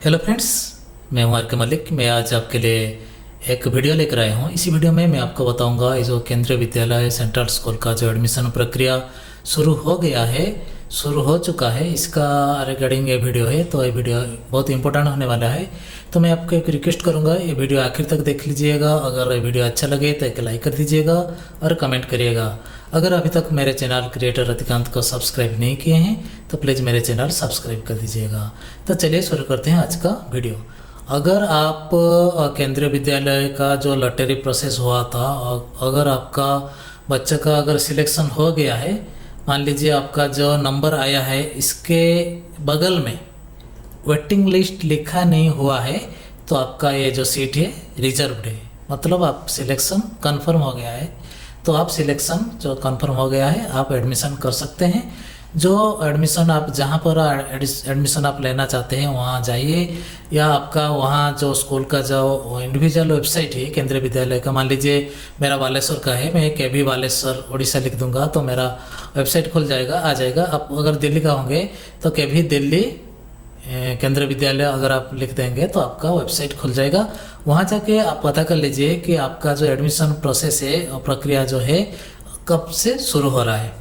Hello friends, मैं हूं are के मलिक। मैं आज आपके लिए एक वीडियो लेकर आया हूं। इसी वीडियो में मैं आपको बताऊंगा ये जो केंद्रीय विद्यालय सेंट्रल स्कूल का जो एडमिशन प्रक्रिया शुरू हो गया है, शुरू हो चुका है, इसका रिगार्डिंग ये वीडियो है। तो ये वीडियो बहुत इंपॉर्टेंट होने वाला है। तो मैं आपको एक रिक्वेस्ट करूंगा, ये वीडियो आखिर तक देख लीजिएगा। अगर ये वीडियो अच्छा लगे तो एक लाइक कर दीजिएगा और कमेंट करिएगा। अगर अभी तक मेरे चैनल क्रिएटर रतिकांत को सब्सक्राइब नहीं किए हैं तो प्लीज़ मेरे चैनल सब्सक्राइब कर दीजिएगा। तो चलिए शुरू करते हैं आज का वीडियो। अगर आप केंद्रीय विद्यालय का जो लॉटरी प्रोसेस हुआ था, अगर आपका बच्चे का अगर सिलेक्शन हो गया है, मान लीजिए आपका जो नंबर आया है इसके बगल में वेटिंग लिस्ट लिखा नहीं हुआ है, तो आपका ये जो सीट है रिजर्व्ड है, मतलब आप सिलेक्शन कंफर्म हो गया है। तो आप सिलेक्शन जो कंफर्म हो गया है, आप एडमिशन कर सकते हैं। जो एडमिशन आप जहाँ पर एडमिशन आप लेना चाहते हैं वहाँ जाइए, या आपका वहाँ जो स्कूल का जो इंडिविजुअल वेबसाइट है केंद्रीय विद्यालय का, मान लीजिए मेरा बालेश्वर का है, मैं केवी बालेश्वर उड़ीसा लिख दूंगा तो मेरा वेबसाइट खुल जाएगा, आ जाएगा। आप अगर दिल्ली का होंगे तो केवी दिल्ली केंद्रीय विद्यालय अगर आप लिख देंगे तो आपका वेबसाइट खुल जाएगा। वहाँ जाके आप पता कर लीजिए कि आपका जो एडमिशन प्रोसेस है, प्रक्रिया जो है, कब से शुरू हो रहा है।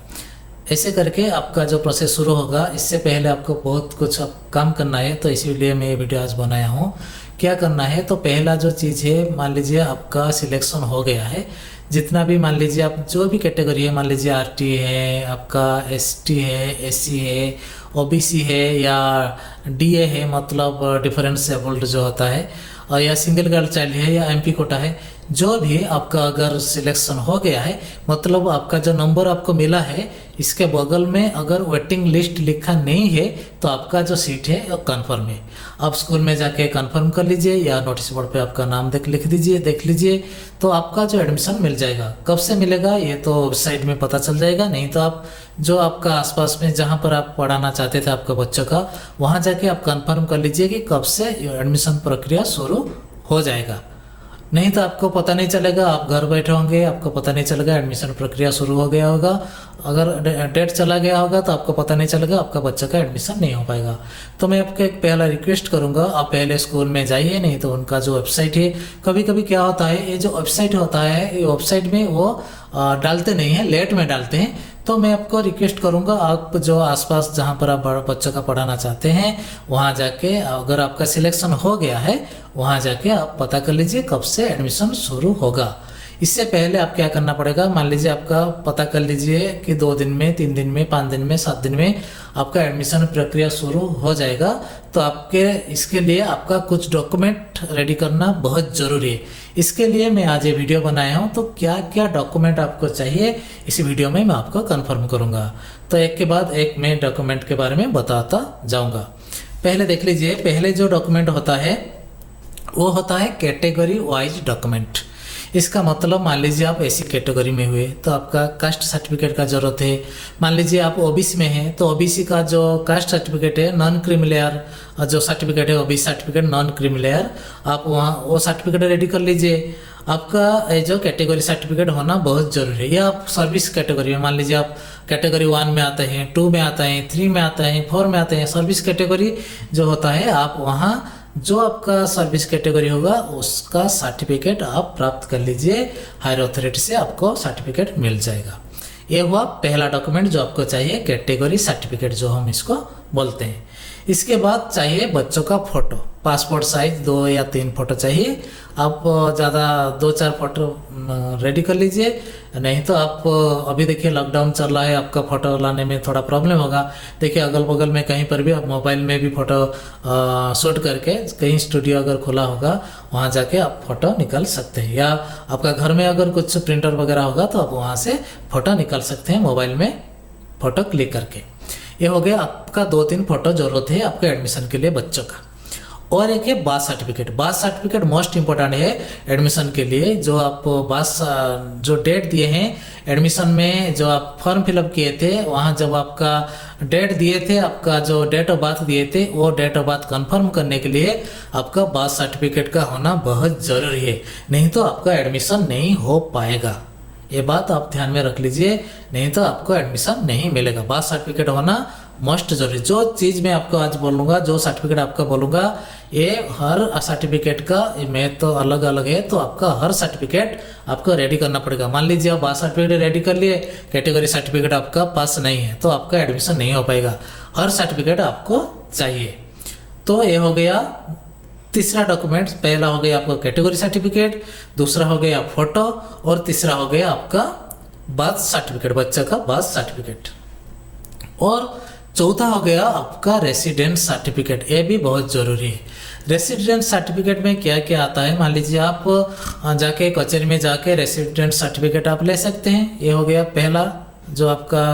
ऐसे करके आपका जो प्रोसेस शुरू होगा, इससे पहले आपको बहुत कुछ काम करना है। तो इसीलिए मैं ये वीडियो आज बनाया हूँ। क्या करना है, तो पहला जो चीज़ है, मान लीजिए आपका सिलेक्शन हो गया है, जितना भी मान लीजिए आप जो भी कैटेगरी है, मान लीजिए आरटी है, आपका एसटी है, एससी है, ओबीसी है, या डीए है, मतलब डिफरेंशिएबल्ड जो होता है, और या सिंगल गर्ल चाइल्ड है, या एमपी कोटा है, जो भी आपका अगर सिलेक्शन हो गया है, मतलब आपका जो नंबर आपको मिला है इसके बगल में अगर वेटिंग लिस्ट लिखा नहीं है तो आपका जो सीट है वो कन्फर्म है। आप स्कूल में जाके कन्फर्म कर लीजिए, या नोटिस बोर्ड पे आपका नाम देख लीजिए, तो आपका जो एडमिशन मिल जाएगा। कब से मिलेगा ये तो वेबसाइट में पता चल जाएगा, नहीं तो आप जो आपका आसपास में जहाँ पर आप पढ़ाना चाहते थे आपका बच्चों का, वहाँ जाके आप कन्फर्म कर लीजिए कि कब से एडमिशन प्रक्रिया शुरू हो जाएगा। नहीं तो आपको पता नहीं चलेगा, आप घर बैठे होंगे, आपको पता नहीं चलेगा एडमिशन प्रक्रिया शुरू हो गया होगा। अगर डेट चला गया होगा तो आपको पता नहीं चलेगा, आपका बच्चा का एडमिशन नहीं हो पाएगा। तो मैं आपको एक पहला रिक्वेस्ट करूंगा, आप पहले स्कूल में जाइए, नहीं तो उनका जो वेबसाइट है, कभी कभी क्या होता है, ये जो वेबसाइट होता है, ये वेबसाइट में वो डालते नहीं है, लेट में डालते हैं। तो मैं आपको रिक्वेस्ट करूंगा, आप जो आसपास जहां पर आप बच्चों का पढ़ाना चाहते हैं वहां जाके, अगर आपका सिलेक्शन हो गया है, वहां जाके आप पता कर लीजिए कब से एडमिशन शुरू होगा। इससे पहले आप क्या करना पड़ेगा, मान लीजिए आपका पता कर लीजिए कि 2 दिन में, 3 दिन में, 5 दिन में, 7 दिन में आपका एडमिशन प्रक्रिया शुरू हो जाएगा। तो आपके इसके लिए आपका कुछ डॉक्यूमेंट रेडी करना बहुत ज़रूरी है। इसके लिए मैं आज ये वीडियो बनाया हूँ। तो क्या क्या डॉक्यूमेंट आपको चाहिए इस वीडियो में मैं आपको कंफर्म करूँगा। तो एक के बाद एक मैं डॉक्यूमेंट के बारे में बताता जाऊँगा। पहले देख लीजिए, पहले जो डॉक्यूमेंट होता है वो होता है कैटेगरी वाइज डॉक्यूमेंट। इसका मतलब मान लीजिए आप एसी कैटेगरी में हुए तो आपका कास्ट सर्टिफिकेट का जरूरत है। मान लीजिए आप ओबीसी में हैं तो ओबीसी का जो कास्ट सर्टिफिकेट है, नॉन क्रीमिलेयर जो सर्टिफिकेट है, ओबीसी सर्टिफिकेट नॉन क्रीमिलेयर, आप वहाँ वो सर्टिफिकेट रेडी कर लीजिए। आपका जो कैटेगरी सर्टिफिकेट होना बहुत जरूरी है। या आप सर्विस कैटेगरी में, मान लीजिए आप कैटेगरी 1 में आते हैं, 2 में आते हैं, 3 में आते हैं, 4 में आते हैं, सर्विस कैटेगरी जो होता है, आप वहाँ जो आपका सर्विस कैटेगरी होगा उसका सर्टिफिकेट आप प्राप्त कर लीजिए। हायर अथॉरिटी से आपको सर्टिफिकेट मिल जाएगा। ये हुआ पहला डॉक्यूमेंट जो आपको चाहिए, कैटेगरी सर्टिफिकेट जो हम इसको बोलते हैं। इसके बाद चाहिए बच्चों का फोटो, पासपोर्ट साइज 2 या 3 फोटो चाहिए। आप ज़्यादा 2-4 फोटो रेडी कर लीजिए, नहीं तो आप अभी देखिए लॉकडाउन चल रहा है, आपका फ़ोटो लाने में थोड़ा प्रॉब्लम होगा। देखिए अगल बगल में कहीं पर भी आप मोबाइल में भी फ़ोटो शूट करके, कहीं स्टूडियो अगर खुला होगा वहाँ जाके आप फ़ोटो निकाल सकते हैं। या आपका घर में अगर कुछ प्रिंटर वगैरह होगा तो आप वहाँ से फ़ोटो निकाल सकते हैं मोबाइल में फ़ोटो क्लिक करके। ये हो गया आपका 2-3 फोटो जरूरत है आपके एडमिशन के लिए बच्चों का। और एक है बास सर्टिफिकेट। बास सर्टिफिकेट मोस्ट इंपॉर्टेंट है एडमिशन के लिए। जो आप बास जो डेट दिए हैं एडमिशन में, जो आप फॉर्म फिलअप किए थे, वहाँ जब आपका डेट दिए थे, आपका जो डेट ऑफ बर्थ दिए थे, वो डेट ऑफ बर्थ कंफर्म करने के लिए आपका बास सर्टिफिकेट का होना बहुत ज़रूरी है, नहीं तो आपका एडमिशन नहीं हो पाएगा। ये बात आप ध्यान में रख लीजिए, नहीं तो आपको एडमिशन नहीं मिलेगा। बास सर्टिफिकेट होना मोस्ट जरूरी। जो चीज़ मैं आपको आज बोलूँगा, जो सर्टिफिकेट आपका बोलूँगा, ये हर सर्टिफिकेट का मैं तो अलग अलग है, तो आपका हर सर्टिफिकेट आपको रेडी करना पड़ेगा। मान लीजिए आप सर्टिफिकेट रेडी कर लिए, कैटेगरी सर्टिफिकेट आपका पास नहीं है तो आपका एडमिशन नहीं हो पाएगा। हर सर्टिफिकेट आपको चाहिए। तो ये हो गया तीसरा डॉक्यूमेंट। पहला हो गया आपका कैटेगरी सर्टिफिकेट, दूसरा हो गया फोटो, और तीसरा हो गया आपका बर्थ सर्टिफिकेट, बच्चा का बर्थ सर्टिफिकेट, और चौथा हो गया आपका रेसिडेंस सर्टिफिकेट। ये भी बहुत ज़रूरी है। रेसिडेंस सर्टिफिकेट में क्या क्या आता है, मान लीजिए आप जाके कचहरी में जाके रेसिडेंस सर्टिफिकेट आप ले सकते हैं। ये हो गया पहला जो आपका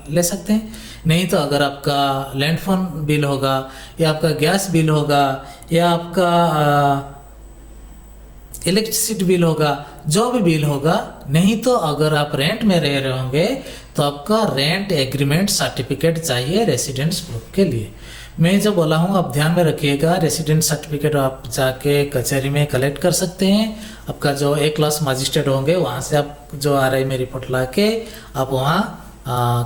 ले सकते हैं। नहीं तो अगर आपका लैंड फोन बिल होगा, या आपका गैस बिल होगा, या आपका इलेक्ट्रिसिटी बिल होगा, जो भी बिल होगा, नहीं तो अगर आप रेंट में रह रहे होंगे तो आपका रेंट एग्रीमेंट सर्टिफिकेट चाहिए रेसिडेंस प्रूफ के लिए। मैं जो बोला हूँ आप ध्यान में रखिएगा। रेसिडेंस सर्टिफिकेट आप जाके कचहरी में कलेक्ट कर सकते हैं। आपका जो ए क्लास मजिस्ट्रेट होंगे वहाँ से आप जो RI में रिपोर्ट ला के आप वहाँ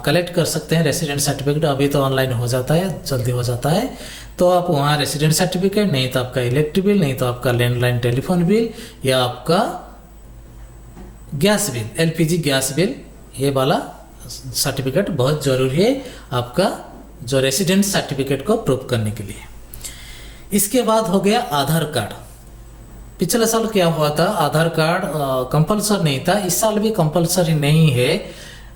कलेक्ट कर सकते हैं रेसिडेंट सर्टिफिकेट। अभी तो ऑनलाइन हो जाता है, जल्दी हो जाता है। तो आप वहाँ रेसिडेंट सर्टिफिकेट, नहीं तो आपका इलेक्ट्रिक बिल, नहीं तो आपका लैंडलाइन टेलीफोन बिल, या आपका gas bill, LPG gas bill, ये वाला सर्टिफिकेट बहुत ज़रूरी है आपका जो रेसिडेंट सर्टिफिकेट को प्रूव करने के लिए। इसके बाद हो गया आधार कार्ड। पिछले साल क्या हुआ था, आधार कार्ड कंपलसरी नहीं था, इस साल भी कंपलसरी नहीं है।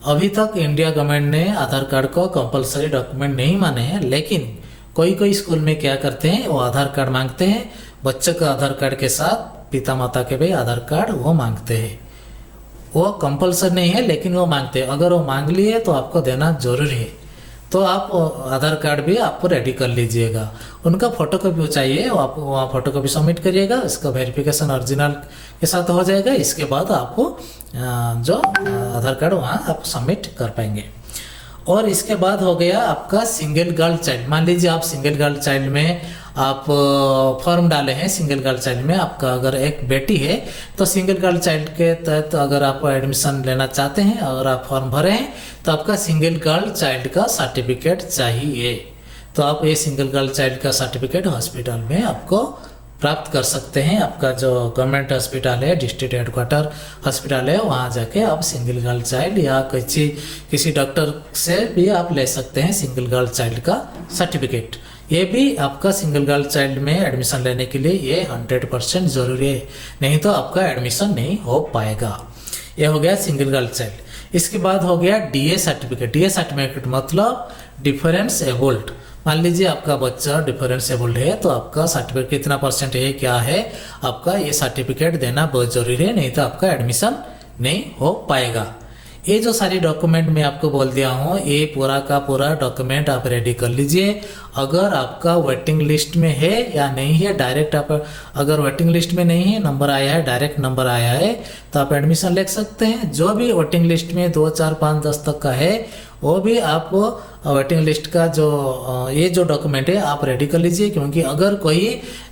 अभी तक इंडिया गवर्नमेंट ने आधार कार्ड को कंपलसरी डॉक्यूमेंट नहीं माने हैं, लेकिन कोई कोई स्कूल में क्या करते हैं, वो आधार कार्ड मांगते हैं। बच्चे का आधार कार्ड के साथ पिता माता के भी आधार कार्ड वो मांगते हैं। वो कंपलसरी नहीं है, लेकिन वो मांगते हैं। अगर वो मांग लिए तो आपको देना जरूरी है। तो आप आधार कार्ड भी आपको रेडी कर लीजिएगा। उनका फोटोकॉपी चाहिए, वो आप वहाँ फोटोकॉपी सबमिट करिएगा, इसका वेरिफिकेशन ओरिजिनल के साथ हो जाएगा। इसके बाद आपको जो आधार कार्ड वहाँ आप सबमिट कर पाएंगे। और इसके बाद हो गया आपका सिंगल गर्ल चाइल्ड। मान लीजिए आप सिंगल गर्ल चाइल्ड में आप फॉर्म डाले हैं। सिंगल गर्ल चाइल्ड में आपका अगर एक बेटी है तो सिंगल गर्ल चाइल्ड के तहत अगर आप एडमिशन लेना चाहते हैं, अगर आप फॉर्म भरे हैं तो आपका सिंगल गर्ल चाइल्ड का सर्टिफिकेट चाहिए। तो आप ये सिंगल गर्ल चाइल्ड का सर्टिफिकेट हॉस्पिटल में आपको प्राप्त कर सकते हैं। आपका जो गवर्नमेंट हॉस्पिटल है, डिस्ट्रिक्ट हेडक्वार्टर हॉस्पिटल है, वहाँ जाके आप सिंगल गर्ल चाइल्ड या किसी डॉक्टर से भी आप ले सकते हैं सिंगल गर्ल चाइल्ड का सर्टिफिकेट। ये भी आपका सिंगल गर्ल चाइल्ड में एडमिशन लेने के लिए ये 100% ज़रूरी है, नहीं तो आपका एडमिशन नहीं हो पाएगा। ये हो गया सिंगल गर्ल चाइल्ड। इसके बाद हो गया DA सर्टिफिकेट। DA सर्टिफिकेट मतलब डिफरेंस एबल्ड। मान लीजिए आपका बच्चा डिफरेंस एबल्ड है तो आपका सर्टिफिकेट कितना % है, क्या है, आपका ये सर्टिफिकेट देना बहुत ज़रूरी है, नहीं तो आपका एडमिशन नहीं हो पाएगा। ये जो सारी डॉक्यूमेंट मैं आपको बोल दिया हूँ, ये पूरा का पूरा डॉक्यूमेंट आप रेडी कर लीजिए। अगर आपका वेटिंग लिस्ट में है या नहीं है, डायरेक्ट आप अगर वेटिंग लिस्ट में नहीं है, नंबर आया है, डायरेक्ट नंबर आया है, तो आप एडमिशन ले सकते हैं। जो भी वेटिंग लिस्ट में 2, 4, 5, 10 तक का है, वो भी आप वेटिंग लिस्ट का जो ये जो डॉक्यूमेंट है आप रेडी कर लीजिए। क्योंकि अगर कोई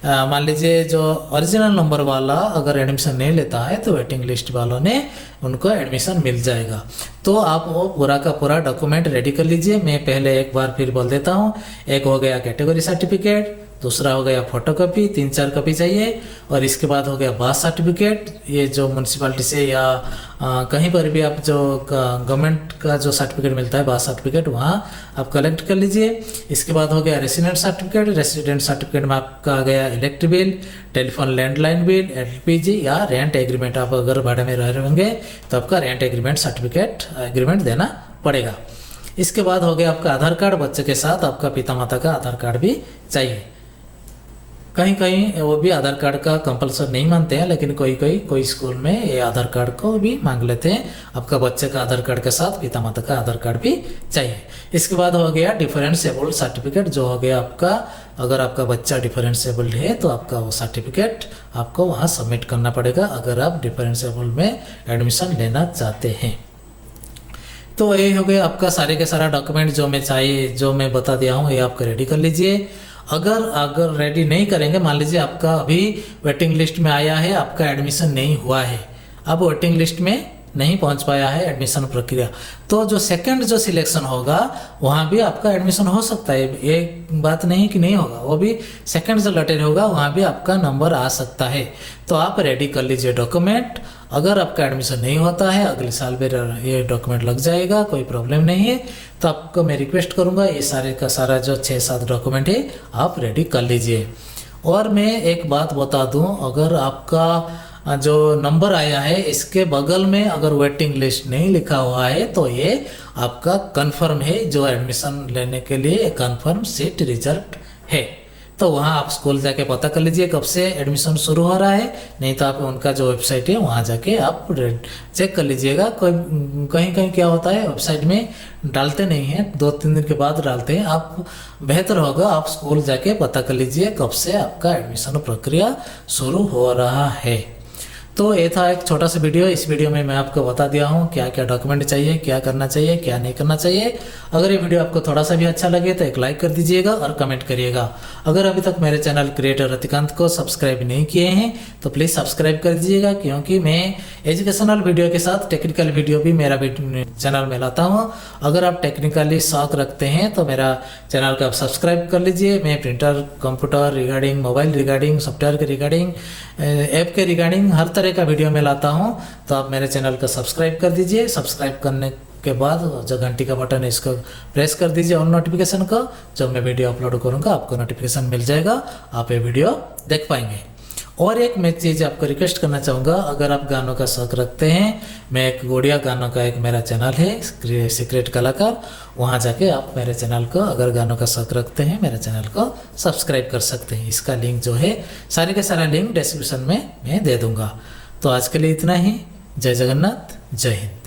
मान लीजिए जो ओरिजिनल नंबर वाला अगर एडमिशन नहीं लेता है तो वेटिंग लिस्ट वालों ने उनको एडमिशन मिल जाएगा। तो आप वो पूरा का पूरा डॉक्यूमेंट रेडी कर लीजिए। मैं पहले एक बार फिर बोल देता हूँ। एक हो गया कैटेगरी सर्टिफिकेट, दूसरा हो गया फोटोकॉपी, 3-4 कॉपी चाहिए, और इसके बाद हो गया बर्थ सर्टिफिकेट। ये जो म्यूनसिपालिटी से या कहीं पर भी आप जो गवर्नमेंट का जो सर्टिफिकेट मिलता है बर्थ सर्टिफिकेट, वहाँ आप कलेक्ट कर लीजिए। इसके बाद हो गया रेसिडेंट सर्टिफिकेट। रेसिडेंट सर्टिफिकेट में आपका आ गया electric bill, telephone landline bill, LPG या रेंट एग्रीमेंट। आप अगर भाड़े में रह रहे होंगे तो आपका रेंट एग्रीमेंट सर्टिफिकेट एग्रीमेंट देना पड़ेगा। इसके बाद हो गया आपका आधार कार्ड। बच्चे के साथ आपका पिता माता का आधार कार्ड भी चाहिए। कहीं कहीं वो भी आधार कार्ड का कंपलसरी नहीं मानते हैं, लेकिन कोई स्कूल में ये आधार कार्ड को भी मांग लेते हैं। आपका बच्चे का आधार कार्ड के साथ पिता माता का आधार कार्ड भी चाहिए। इसके बाद हो गया डिफरेंस एबल्ड सर्टिफिकेट, जो हो गया आपका अगर आपका बच्चा डिफरेंस एबल्ड है तो आपका वो सर्टिफिकेट आपको वहाँ सबमिट करना पड़ेगा अगर आप डिफरेंस एबल्ड में एडमिशन लेना चाहते हैं। तो ये हो गया आपका सारे के सारा डॉक्यूमेंट जो मैं बता दिया हूँ, ये आप रेडी कर लीजिए। अगर रेडी नहीं करेंगे, मान लीजिए आपका अभी वेटिंग लिस्ट में आया है, आपका एडमिशन नहीं हुआ है, अब वेटिंग लिस्ट में नहीं पहुंच पाया है एडमिशन प्रक्रिया, तो जो सेकंड जो सिलेक्शन होगा वहाँ भी आपका एडमिशन हो सकता है। ये बात नहीं कि नहीं होगा, वो भी सेकंड जो लॉटरी होगा वहाँ भी आपका नंबर आ सकता है। तो आप रेडी कर लीजिए डॉक्यूमेंट। अगर आपका एडमिशन नहीं होता है अगले साल भी ये डॉक्यूमेंट लग जाएगा, कोई प्रॉब्लम नहीं है। तो आपको मैं रिक्वेस्ट करूँगा ये सारे का सारा जो 6-7 डॉक्यूमेंट है आप रेडी कर लीजिए। और मैं एक बात बता दूं, अगर आपका जो नंबर आया है इसके बगल में अगर वेटिंग लिस्ट नहीं लिखा हुआ है तो ये आपका कंफर्म है, जो एडमिशन लेने के लिए कंफर्म सीट रिजर्व है। तो वहाँ आप स्कूल जाके पता कर लीजिए कब से एडमिशन शुरू हो रहा है, नहीं तो आप उनका जो वेबसाइट है वहाँ जाके आप चेक कर लीजिएगा। कोई कहीं कहीं क्या होता है वेबसाइट में डालते नहीं हैं, 2-3 दिन के बाद डालते हैं। आप बेहतर होगा आप स्कूल जाके पता कर लीजिए कब से आपका एडमिशन प्रक्रिया शुरू हो रहा है। तो ये था एक छोटा सा वीडियो। इस वीडियो में मैं आपको बता दिया हूँ क्या क्या डॉक्यूमेंट चाहिए, क्या करना चाहिए, क्या नहीं करना चाहिए। अगर ये वीडियो आपको थोड़ा सा भी अच्छा लगे तो एक लाइक कर दीजिएगा और कमेंट करिएगा। अगर अभी तक मेरे चैनल क्रिएटर रतिकांत को सब्सक्राइब नहीं किए हैं तो प्लीज़ सब्सक्राइब कर दीजिएगा, क्योंकि मैं एजुकेशनल वीडियो के साथ टेक्निकल वीडियो भी मेरा चैनल में लाता हूँ। अगर आप टेक्निकली शौक रखते हैं तो मेरा चैनल को आप सब्सक्राइब कर लीजिए। मैं printer, computer regarding, mobile regarding, software के रिगार्डिंग, ऐप के रिगार्डिंग हर तरह का वीडियो में लाता हूं। तो आप मेरे चैनल को सब्सक्राइब कर दीजिए। सब्सक्राइब करने के बाद जो घंटी का बटन है इसको प्रेस कर दीजिए ऑन नोटिफिकेशन को। जब मैं वीडियो अपलोड करूंगा आपको नोटिफिकेशन मिल जाएगा, आप ये वीडियो देख पाएंगे। और एक मैं चीज़ आपको रिक्वेस्ट करना चाहूँगा, अगर आप गानों का शौक रखते हैं, मैं एक गोड़िया गानों का एक मेरा चैनल है सीक्रेट कलाकार, वहाँ जाके आप मेरे चैनल को अगर गानों का शौक रखते हैं मेरे चैनल को सब्सक्राइब कर सकते हैं। इसका लिंक जो है सारे के सारा लिंक डिस्क्रिप्शन में मैं दे दूँगा। तो आज के लिए इतना ही। जय जगन्नाथ, जय हिंद।